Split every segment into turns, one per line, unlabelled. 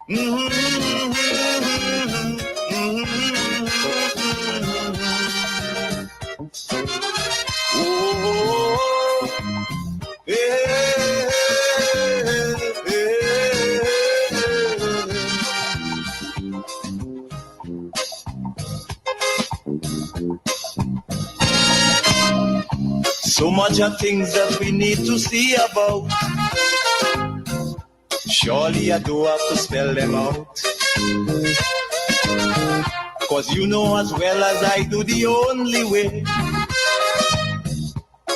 So much of things that we need to see about. Surely I do have to spell them out. Cause you know as well as I do, the only way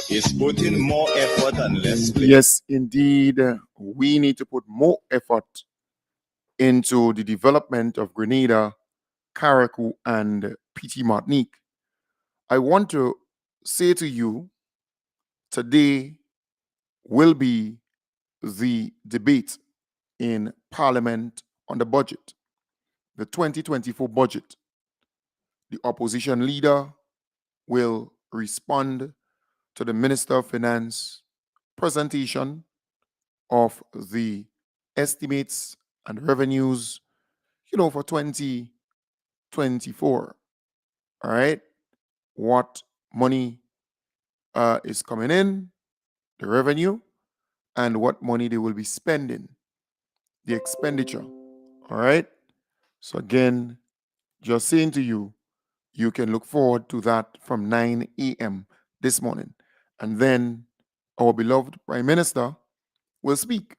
is putting more effort and less play.
Yes, indeed. We need to put more effort into the development of Grenada, Carriacou, and PT Martinique. I want to say to you, today will be the debate in Parliament on the budget, the 2024 budget. The opposition leader will respond to the Minister of Finance presentation of the estimates and revenues, for 2024. All right. What money is coming in, the revenue, and what money they will be spending, the expenditure. All right. So again, just saying to you, you can look forward to that from 9 a.m. this morning. And then our beloved Prime Minister will speak.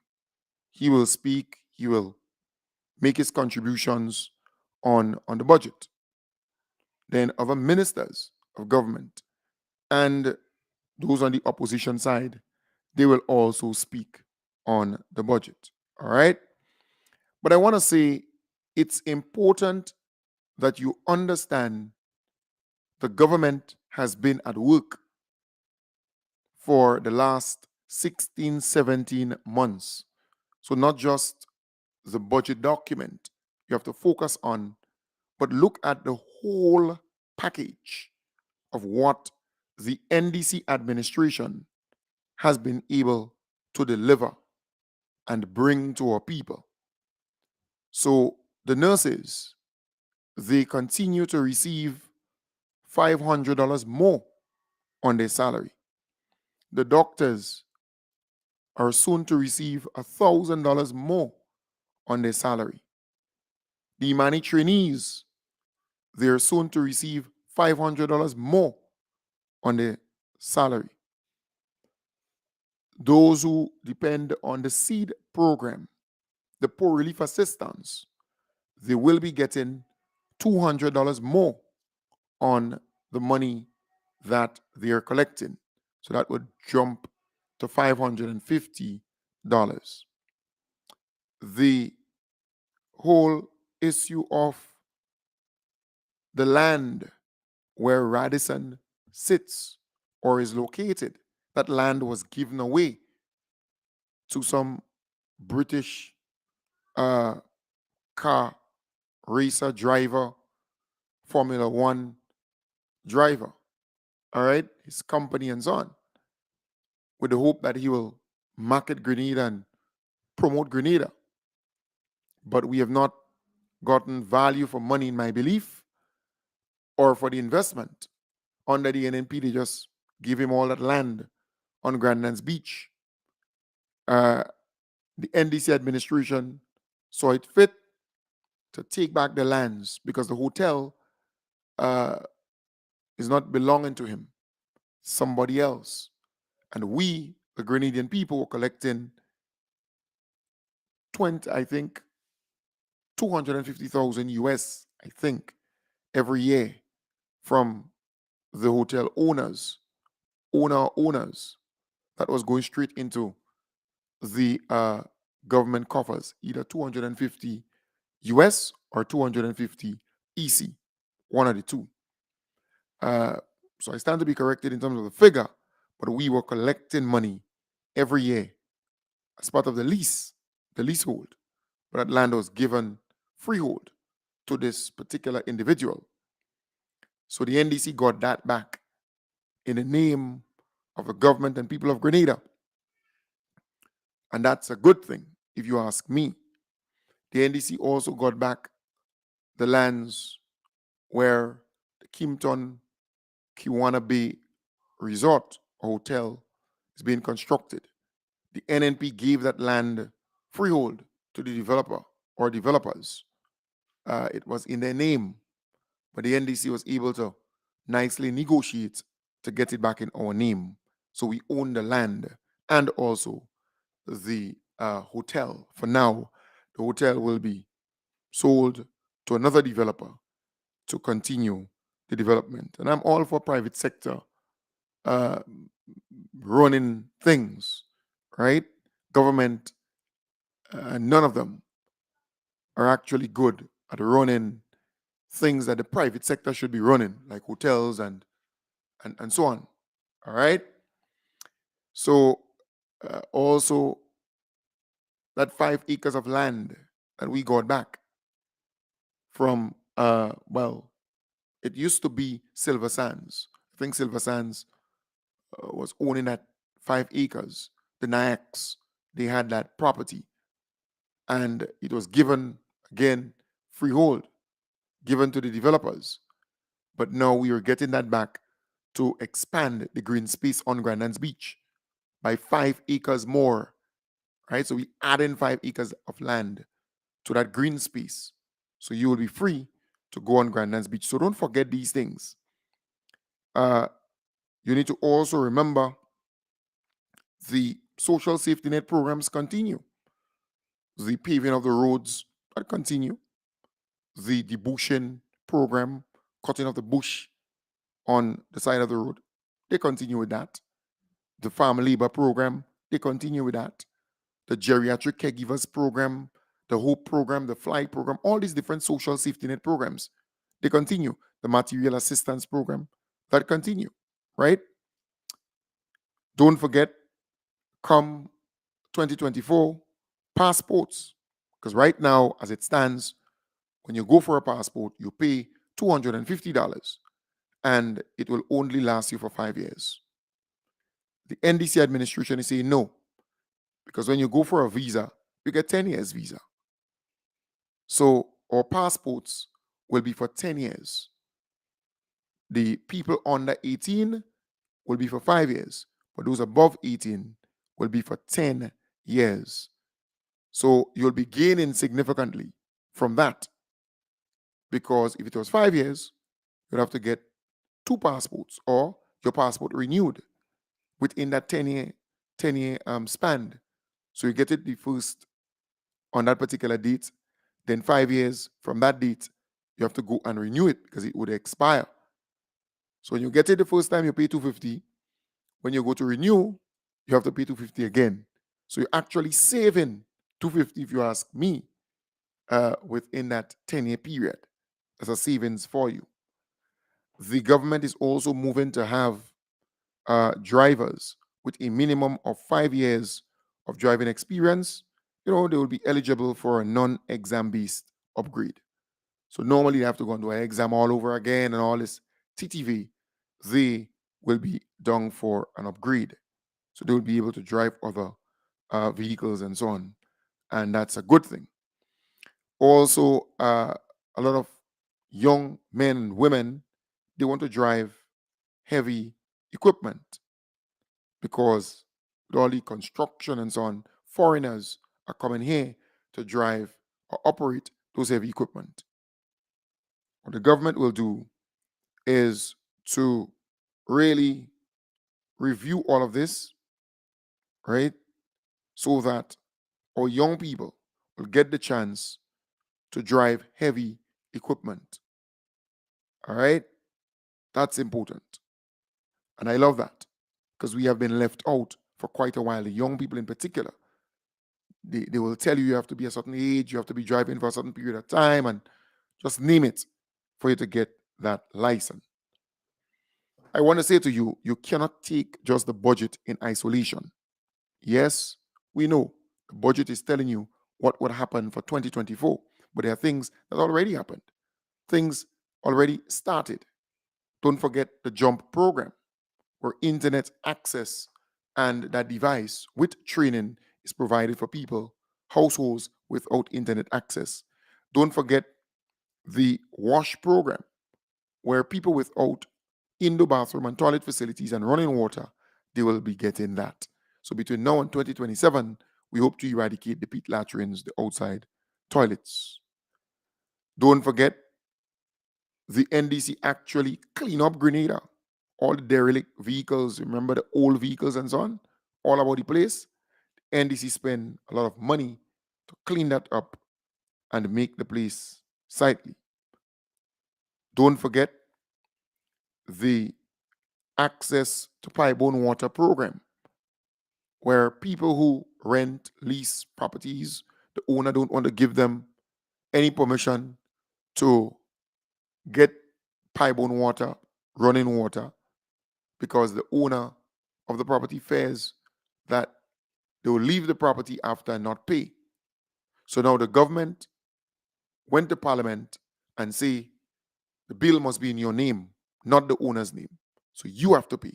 He will speak. He will make his contributions on the budget. Then other ministers of government and those on the opposition side, they will also speak on the budget. All right? But I want to say it's important that you understand the government has been at work for the last 16, 17 months. So not just the budget document you have to focus on, but look at the whole package of what the NDC administration has been able to deliver and bring to our people. So the nurses, they continue to receive $500 more on their salary. The doctors are soon to receive $1,000 more on their salary. The Imani trainees, they are soon to receive $500 more on their salary. Those who depend on the SEED program, the poor relief assistance, they will be getting $200 more on the money that they are collecting. So that would jump to $550. The whole issue of the land where Radisson sits or is located, that land was given away to some British car racer driver, Formula One driver, all right, his company and so on, with the hope that he will market Grenada and promote Grenada. But we have not gotten value for money, in my belief, or for the investment. Under the NNP, they just give him all that land on Grandlands Beach. The NDC administration saw it fit to take back the lands because the hotel is not belonging to him, somebody else. And we, the Grenadian people, were collecting 250,000 US, I think, every year from the hotel owners that was going straight into the government coffers, either 250 US or 250 EC, one of the two. So I stand to be corrected in terms of the figure, but we were collecting money every year as part of the leasehold. But that land was given freehold to this particular individual. So the NDC got that back in the name of the government and people of Grenada. And that's a good thing, if you ask me. The NDC also got back the lands where the Kimpton Kiwana Bay Resort Hotel is being constructed. The NNP gave that land freehold to the developer or developers. It was in their name, but the NDC was able to nicely negotiate to get it back in our name. So we own the land and also the hotel. For now, the hotel will be sold to another developer to continue the development. And I'm all for private sector uh, running things, right? Government, none of them are actually good at running things that the private sector should be running, like hotels and so on. All right. So also that 5 acres of land that we got back from well, it used to be Silver Sands. I think Silver Sands was owning that 5 acres. The Nayaks, they had that property, and it was given again freehold, given to the developers. But now we are getting that back to expand the green space on Grandlands Beach by 5 acres more, right? So we add in 5 acres of land to that green space. So you will be free to go on Grandlands Beach. So don't forget these things. You need to also remember the social safety net programs continue. The paving of the roads that continue. The debushing program, cutting off the bush on the side of the road, they continue with that. The farm labor program, they continue with that. The geriatric caregivers program, the HOPE program, the FLY program, all these different social safety net programs, they continue. The material assistance program, that continue, right? Don't forget, come 2024, passports. Because right now, as it stands, when you go for a passport, you pay $250 and it will only last you for 5 years. The NDC administration is saying no, because when you go for a visa, you get 10 years visa. So our passports will be for 10 years. The people under 18 will be for 5 years, but those above 18 will be for 10 years. So you'll be gaining significantly from that, because if it was 5 years, you'd have to get 2 passports or your passport renewed within that 10-year span. So you get it the first on that particular date, then 5 years from that date, you have to go and renew it because it would expire. So when you get it the first time, you pay $250. When you go to renew, you have to pay $250 again. So you're actually saving $250, if you ask me, within that 10-year period as a savings for you. The government is also moving to have drivers with a minimum of 5 years of driving experience. They will be eligible for a non-exam based upgrade. So normally they have to go and do an exam all over again and all this TTV. They will be done for an upgrade. So they will be able to drive other vehicles and so on. And that's a good thing. Also, a lot of young men and women, they want to drive heavy equipment because with all the construction and so on, foreigners are coming here to drive or operate those heavy equipment. What the government will do is to really review all of this, right? So that our young people will get the chance to drive heavy equipment. All right? That's important. And I love that because we have been left out for quite a while. The young people in particular, they will tell you have to be a certain age, you have to be driving for a certain period of time, and just name it for you to get that license. I want to say to you, you cannot take just the budget in isolation. Yes, we know the budget is telling you what would happen for 2024, but there are things that already happened. Things already started. Don't forget the JUMP program, where internet access and that device with training is provided for people, households without internet access. Don't forget the WASH program, where people without indoor bathroom and toilet facilities and running water, they will be getting that. So between now and 2027, we hope to eradicate the pit latrines, the outside toilets. Don't forget the NDC actually clean up Grenada. All the derelict vehicles, remember the old vehicles and so on, all about the place. NDC spend a lot of money to clean that up and make the place sightly. Don't forget the access to pipe-borne water program, where people who rent, lease properties, the owner don't want to give them any permission to get pipe-borne water, running water, because the owner of the property fears that they will leave the property after and not pay. So now the government went to Parliament and say the bill must be in your name, not the owner's name. So you have to pay.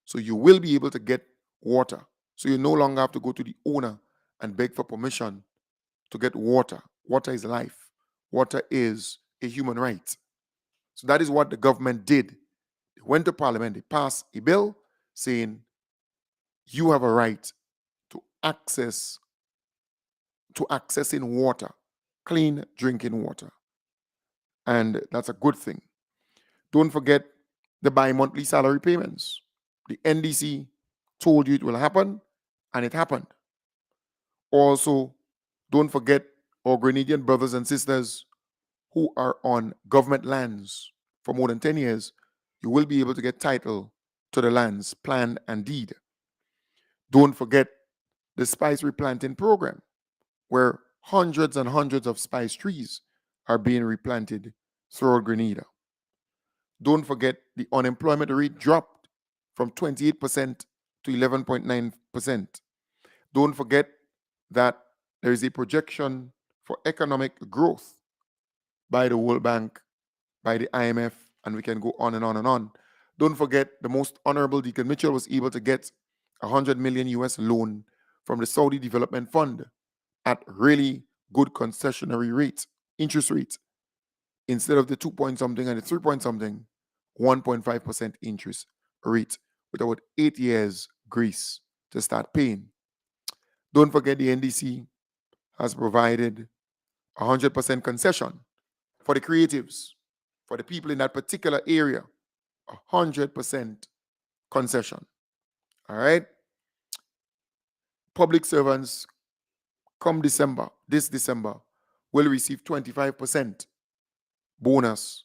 So you will be able to get water. So you no longer have to go to the owner and beg for permission to get water. Water is life. Water is a human right. So that is what the government did. They went to Parliament, they passed a bill saying you have a right to accessing water, clean drinking water. And that's a good thing. Don't forget the bi-monthly salary payments. The NDC told you it will happen, and it happened. Also, don't forget our Grenadian brothers and sisters who are on government lands for more than 10 years. You will be able to get title to the lands, plan and deed. Don't forget the spice replanting program, where hundreds and hundreds of spice trees are being replanted throughout Grenada. Don't forget the unemployment rate dropped from 28% to 11.9%. Don't forget that there is a projection for economic growth by the World Bank, by the IMF, and we can go on and on and on. Don't forget the most honorable Deacon Mitchell was able to get 100 million US loan from the Saudi Development Fund at really good concessionary rate, interest rate, instead of the 2 point something and the 3 point something, 1.5% interest rate with about 8 years grace to start paying. Don't forget the NDC has provided 100% concession for the creatives, for the people in that particular area, 100% concession. All right? Public servants come December, this December, will receive 25% bonus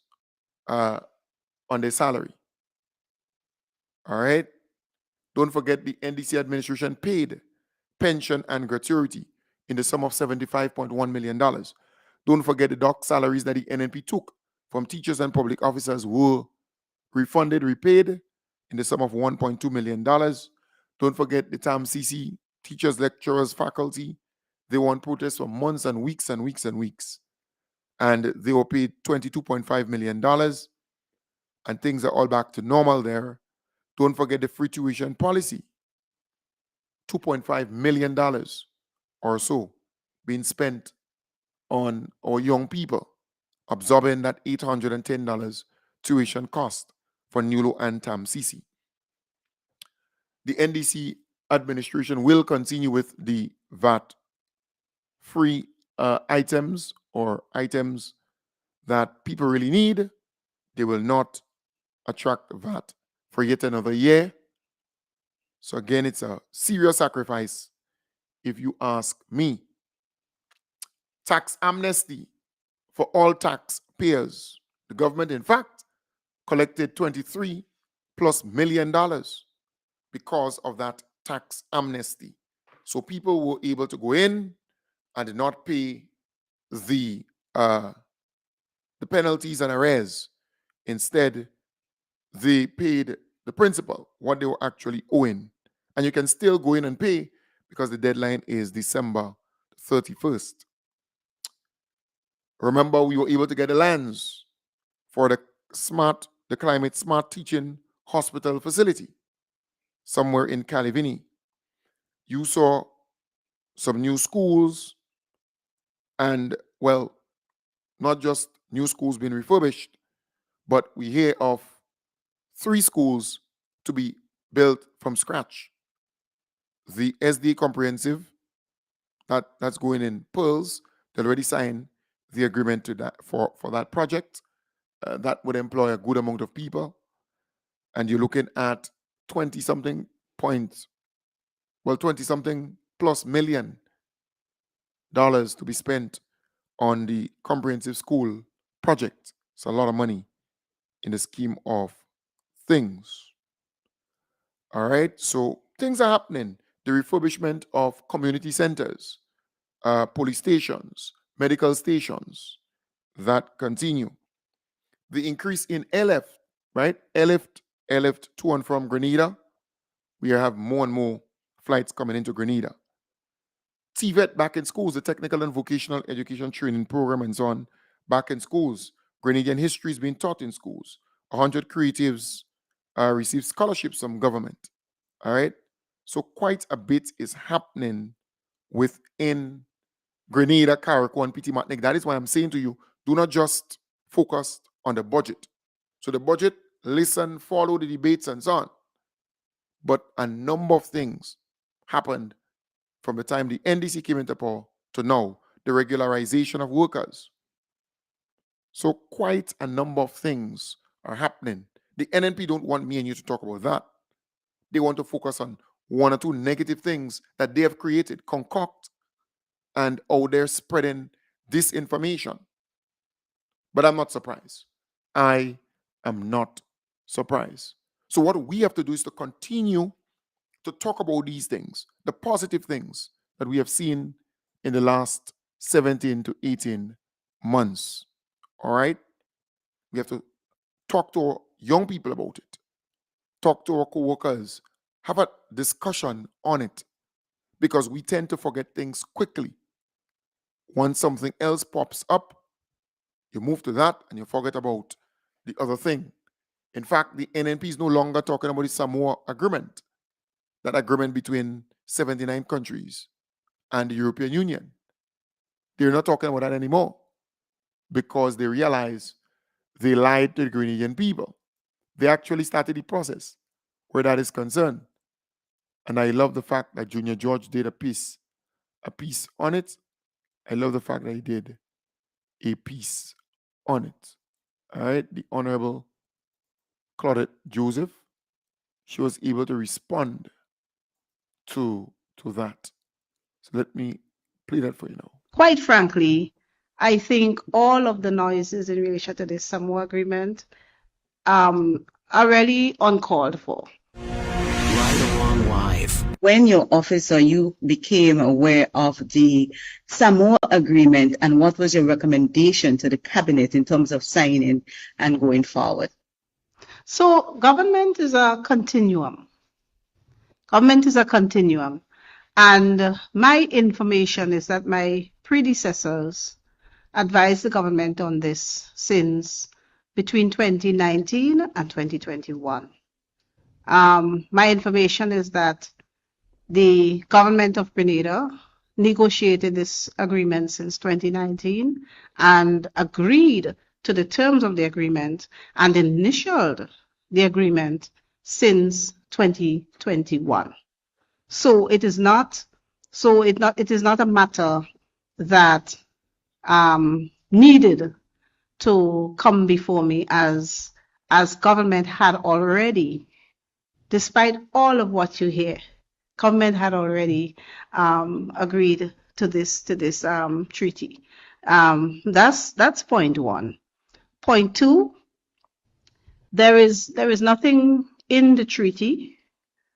on their salary. All right? Don't forget the NDC administration paid pension and gratuity in the sum of $75.1 million. Don't forget the doc salaries that the NNP took from teachers and public officers were refunded, repaid in the sum of $1.2 million. Don't forget the TAMCC, teachers, lecturers, faculty. They were on protest for months and weeks and weeks and weeks. And they were paid $22.5 million. And things are all back to normal there. Don't forget the free tuition policy. $2.5 million or so being spent on our young people, absorbing that $810 tuition cost for NULO and TAMCC. The NDC administration will continue with the VAT-free items or items that people really need. They will not attract VAT for yet another year. So again, it's a serious sacrifice if you ask me. Tax amnesty for all taxpayers. The government, in fact, collected $23+ million because of that tax amnesty. So people were able to go in and did not pay the penalties and arrears. Instead, they paid the principal what they were actually owing. And you can still go in and pay because the deadline is December 31st. Remember, we were able to get the lands for the climate smart teaching hospital facility somewhere in Calivini. You saw some new schools And well, not just new schools being refurbished, but we hear of 3 schools to be built from scratch. The SD Comprehensive, that's going in Pearls, they already signed the agreement to that for that project. That would employ a good amount of people. And you're looking at 20 something points, well, 20 something plus million dollars to be spent on the comprehensive school project. It's a lot of money in the scheme of things. All right, so things are happening. The refurbishment of community centers, police stations, medical stations, that continue. The increase in airlift, right? Airlift to and from Grenada. We have more and more flights coming into Grenada. TVET back in schools, the Technical and Vocational Education Training Program and so on, back in schools. Grenadian history is being taught in schools. 100 creatives receive scholarships from government. All right? So quite a bit is happening within Grenada, Carriacou, and PT Martinique. That is why I'm saying to you, do not just focus on the budget. So the budget, listen, follow the debates and so on. But a number of things happened from the time the NDC came into power to now, the regularization of workers. So quite a number of things are happening. The NNP don't want me and you to talk about that. They want to focus on 1 or 2 negative things that they have created, concoct, and how they're spreading disinformation. But I'm not surprised. I am not surprised. So what we have to do is to continue to talk about these things, the positive things that we have seen in the last 17 to 18 months. All right? We have to talk to our young people about it, talk to our co-workers, have a discussion on it, because we tend to forget things quickly. Once something else pops up, you move to that and you forget about the other thing. In fact, the NNP is no longer talking about the Samoa Agreement, that agreement between 79 countries and the European Union. They're not talking about that anymore because they realize they lied to the Grenadian people. They actually started the process where that is concerned. And I love the fact that Junior George did a piece on it. I love the fact that he did a piece on it. All right, the Honorable Claudette Joseph, she was able to respond to that. So let me play that for you now.
Quite frankly, I think all of the noises in relation to this Samoa agreement are really uncalled for.
Right Along Live.
When your office or you became aware of the Samoa agreement, and what was your recommendation to the cabinet in terms of signing and going forward?
So government is a continuum. Government is a continuum. And my information is that my predecessors advised the government on this since between 2019 and 2021. My information is that the government of Grenada negotiated this agreement since 2019 and agreed to the terms of the agreement and initialed the agreement since 2021. So it is not a matter that needed to come before me as government had already, despite all of what you hear, government had already agreed to this treaty. That's point one. Point two, there is nothing in the treaty,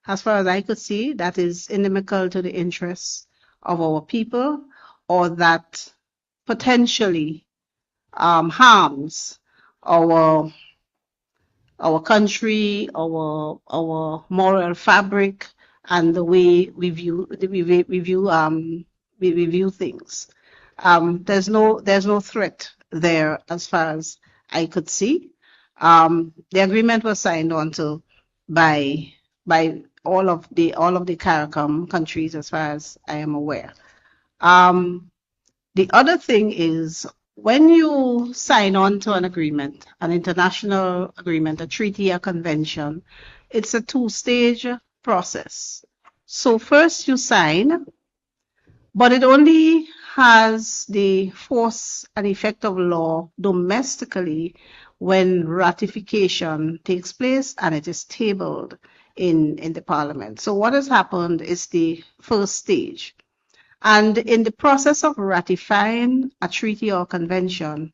as far as I could see, that is inimical to the interests of our people or that potentially harms our country, our moral fabric, and the way we view things. There's no threat there as far as I could see. The agreement was signed on to by all of the CARICOM countries as far as I am aware. The other thing is when you sign on to an agreement, an international agreement, a treaty, a convention, it's a two-stage process. So first you sign, but it only has the force and effect of law domestically when ratification takes place and it is tabled in the parliament. So what has happened is the first stage. And in the process of ratifying a treaty or convention,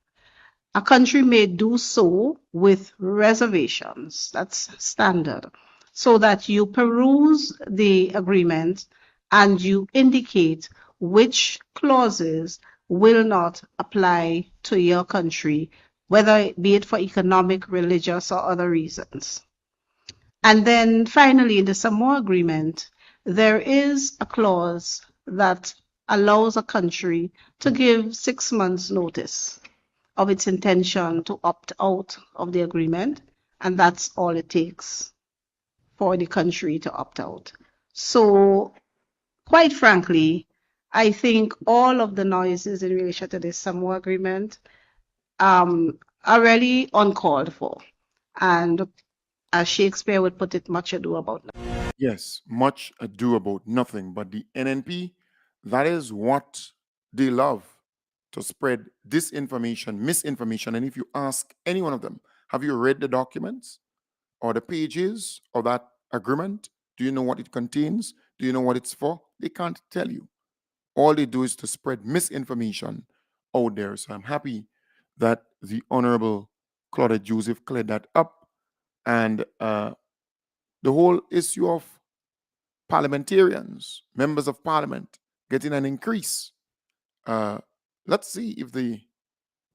a country may do so with reservations. That's standard. So that you peruse the agreement and you indicate which clauses will not apply to your country, whether be it for economic, religious, or other reasons. And then finally, in the Samoa Agreement, there is a clause that allows a country to give 6 months notice of its intention to opt out of the agreement, and that's all it takes for the country to opt out. So, quite frankly, I think all of the noises in relation to this Samoa Agreement are really uncalled for. And as Shakespeare would put it, much ado about nothing.
Yes, much ado about nothing. But the NNP, that is what they love, to spread disinformation, misinformation. And if you ask any one of them, have you read the documents or the pages of that agreement? Do you know what it contains? Do you know what it's for? They can't tell you. All they do is to spread misinformation out there. So I'm happy that the Honorable Claudette Joseph cleared that up. And the whole issue of parliamentarians, members of parliament, getting an increase. Let's see if the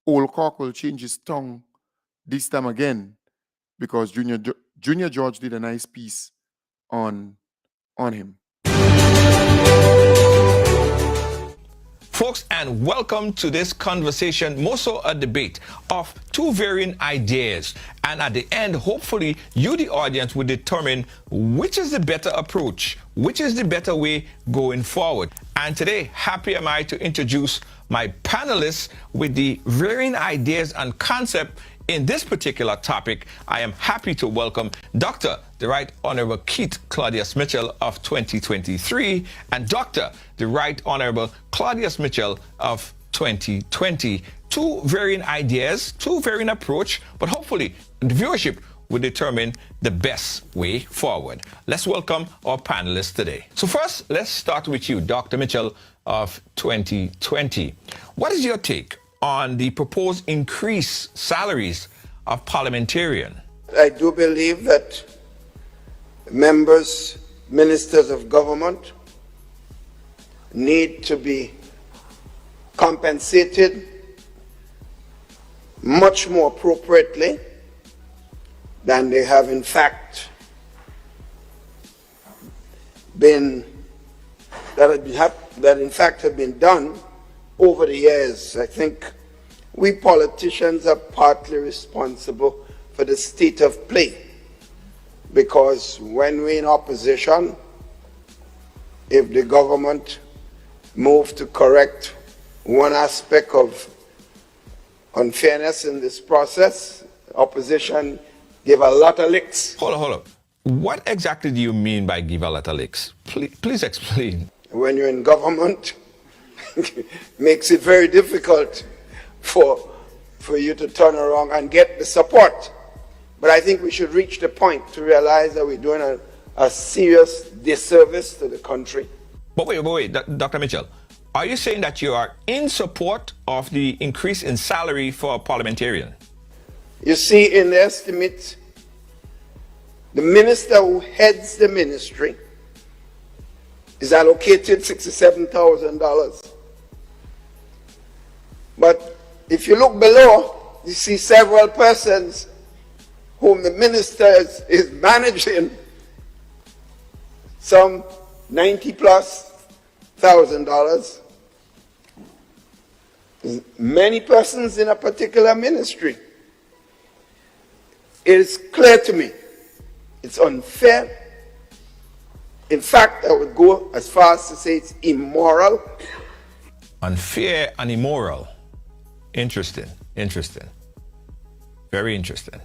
old cock will change his tongue this time again, because Junior George did a nice piece on him.
Folks, and welcome to this conversation, more so a debate of two varying ideas. And at the end, hopefully, you, the audience, will determine which is the better approach, which is the better way going forward. And today, happy am I to introduce my panelists with the varying ideas and concept in this particular topic. I am happy to welcome Dr. the Right Honorable Keith Claudius Mitchell of 2023 and Dr. the Right Honorable Claudius Mitchell of 2020. Two varying ideas, two varying approach, but hopefully the viewership will determine the best way forward. Let's welcome our panelists today. So first, let's start with you, Dr. Mitchell of 2020. What is your take on the proposed increased salaries of parliamentarians?
I do believe that members, ministers of government need to be compensated much more appropriately than they have in fact been, that in fact have been done over the years. I think we politicians are partly responsible for the state of play, because when we're in opposition, if the government move to correct one aspect of unfairness in this process, opposition give a lot of licks.
Hold on. What exactly do you mean by give a lot of licks? Please explain.
When you're in government, makes it very difficult for you to turn around and get the support. But I think we should reach the point to realize that we're doing a serious disservice to the country.
But wait, Dr. Mitchell, are you saying that you are in support of the increase in salary for parliamentarians?
You see, in the estimate, the minister who heads the ministry is allocated $67,000. But if you look below, you see several persons whom the minister is managing, some $90,000+. Many persons in a particular ministry. It is clear to me, it's unfair. In fact, I would go as far as to say it's immoral
Unfair and immoral. Interesting. Interesting. Very interesting.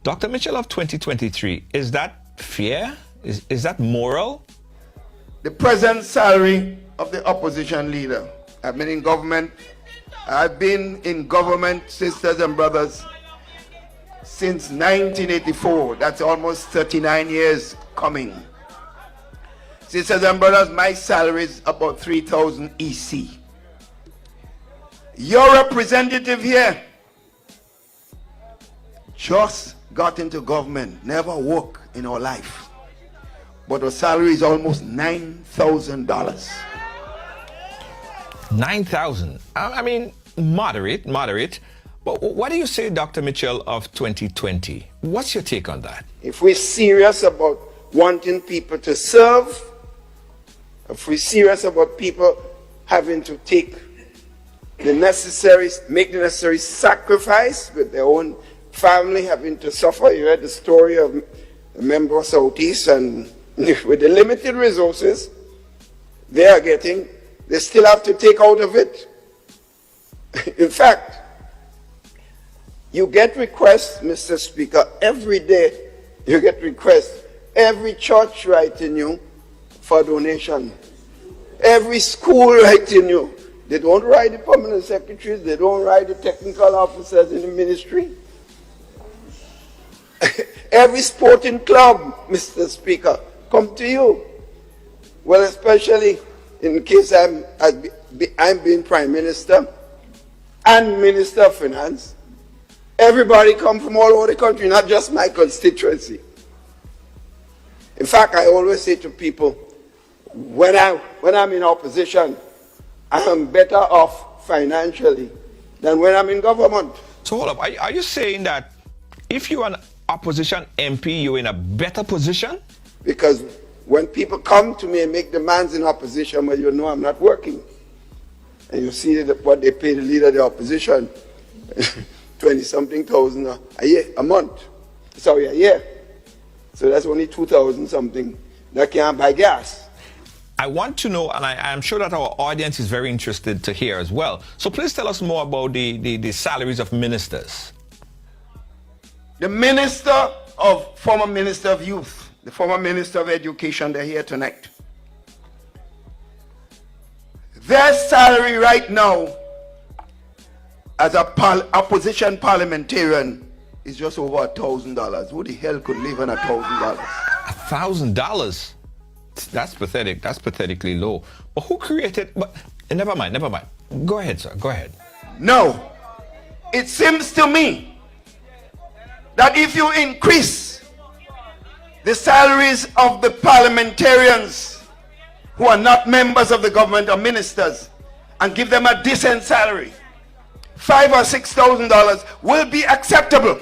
Dr. Mitchell, of 2023, is that fair? Is that moral?
The present salary of the opposition leader. I've been in government, sisters and brothers, since 1984. That's almost 39 years coming. Sisters and brothers, my salary is about 3,000 EC. Your representative here just got into government, never worked in our life, but her salary is almost $9,000.
9,000. I mean, moderate. But what do you say, Dr. Mitchell, of 2020? What's your take on that?
If we're serious about wanting people to serve, if we're serious about people having to make the necessary sacrifice with their own family, having to suffer. You read the story of a member of Southeast, and with the limited resources they are getting, they still have to take out of it. In fact, you get requests, Mr. Speaker, every day. You get requests. Every church writing you for donation. Every school writing you. They don't write the permanent secretaries. They don't write the technical officers in the ministry. Every sporting club, Mr. Speaker, come to you. Well, especially in case I'm being Prime Minister and Minister of Finance. Everybody come from all over the country, not just my constituency. In fact, I always say to people, when I'm in opposition, I am better off financially than when I'm in government.
So hold up, are you saying that if you're an opposition MP, you're in a better position?
Because when people come to me and make demands in opposition, well, you know I'm not working. And you see that what they pay the leader of the opposition, 20-something thousand a year, a month. Sorry, a year. So that's only 2,000 something. That can't buy gas.
I want to know, and I'm sure that our audience is very interested to hear as well. So please tell us more about the salaries of ministers.
The former Minister of Youth, the former Minister of Education, they're here tonight. Their salary right now as a opposition parliamentarian is just over $1,000. Who the hell could live on $1,000?
$1,000? That's pathetic. That's pathetically low. But who created? But never mind. Go ahead, sir. Go ahead.
No. It seems to me that if you increase the salaries of the parliamentarians who are not members of the government or ministers and give them a decent salary, $5,000 or $6,000 will be acceptable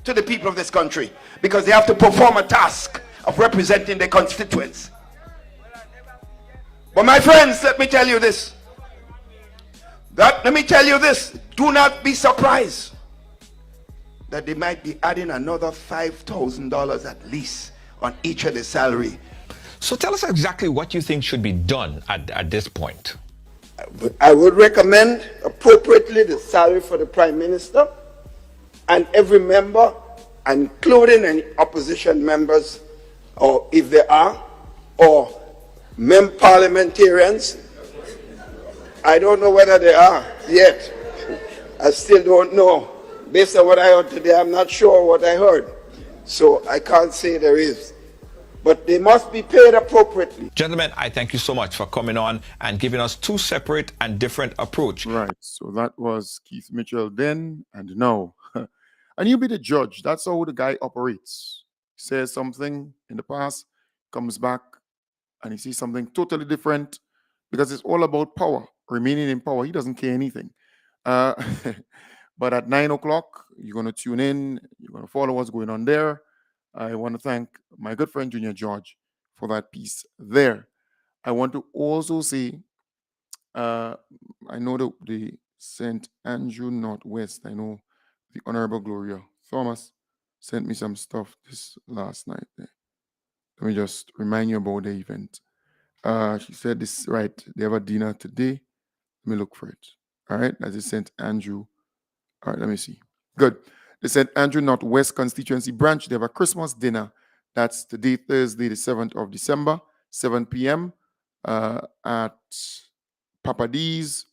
to the people of this country, because they have to perform a task of representing their constituents. But my friends, let me tell you this. Do not be surprised that they might be adding another $5,000 at least on each of the salary.
So tell us exactly what you think should be done at this point.
I would recommend appropriately the salary for the Prime Minister and every member, including any opposition members, or if there are, or parliamentarians. I don't know whether they are yet. I still don't know. Based on what I heard today, I'm not sure what I heard. So I can't say there is. But they must be paid appropriately.
Gentlemen, I thank you so much for coming on and giving us two separate and different approach.
Right. So that was Keith Mitchell then and now. And you be the judge. That's how the guy operates. He says something in the past, comes back, and he sees something totally different, because it's all about power, remaining in power. He doesn't care anything. But at 9 o'clock, you're going to tune in. You're going to follow what's going on there. I want to thank my good friend Junior George for that piece there. I want to also say, I know the St. Andrew Northwest, I know the Honorable Gloria Thomas sent me some stuff this last night there. Let me just remind you about the event. She said this, right, they have a dinner today Let me look for it. All right, that is St. Andrew. All right, let me see. Good. The St. Andrew Northwest Constituency Branch, they have a Christmas dinner. That's today, Thursday, the 7th of December, 7 p.m. At Papa D's.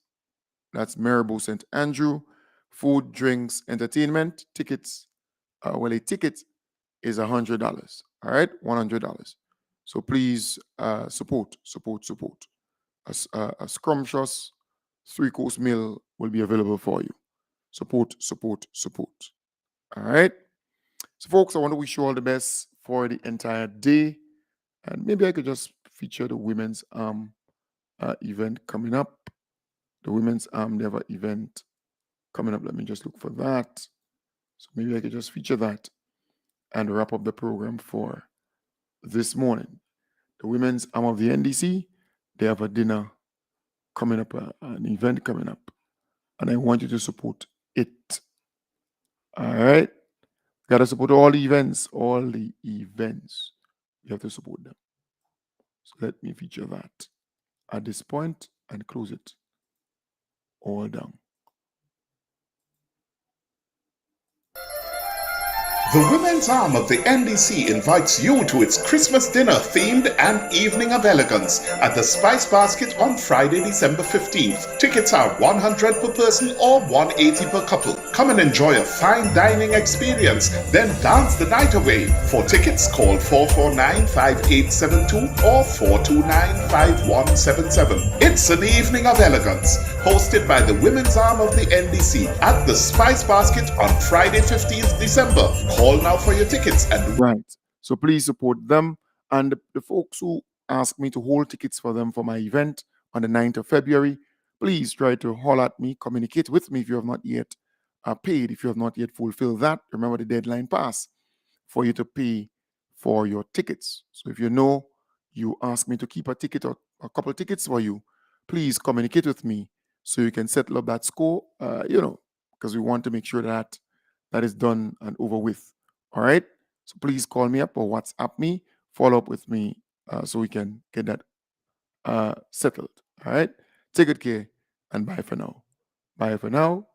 That's Maribou St. Andrew. Food, drinks, entertainment, tickets. Well, a ticket is $100. All right, $100. So please support. A scrumptious 3-course meal will be available for you. Support. All right. So, folks, I want to wish you all the best for the entire day. And maybe I could just feature the women's event coming up. The women's they have an event coming up. Let me just look for that. So maybe I could just feature that and wrap up the program for this morning. The women's arm of the NDC, they have a dinner coming up, an event coming up. And I want you to support it. All right. Got to support all the events. You have to support them. So let me feature that at this point and close it all down.
The women's arm of the NDC invites you to its Christmas dinner themed and evening of elegance at the Spice Basket on Friday, December 15th. Tickets are $100 per person or $180 per couple. Come and enjoy a fine dining experience, then dance the night away. For tickets, call 449-5872 or 429-5177. It's an evening of elegance, hosted by the women's arm of the NDC at the Spice Basket on Friday, 15th December. Call now for your tickets and
right. So please support them. And the folks who ask me to hold tickets for them for my event on the 9th of February, please try to holler at me, communicate with me if you have not yet paid, if you have not yet fulfilled that. Remember the deadline passed for you to pay for your tickets. So if you know you ask me to keep a ticket or a couple of tickets for you, please communicate with me so you can settle up that score, because we want to make sure that that is done and over with. All right. So please call me up or WhatsApp me, follow up with me so we can get that settled. All right. Take good care and bye for now. Bye for now.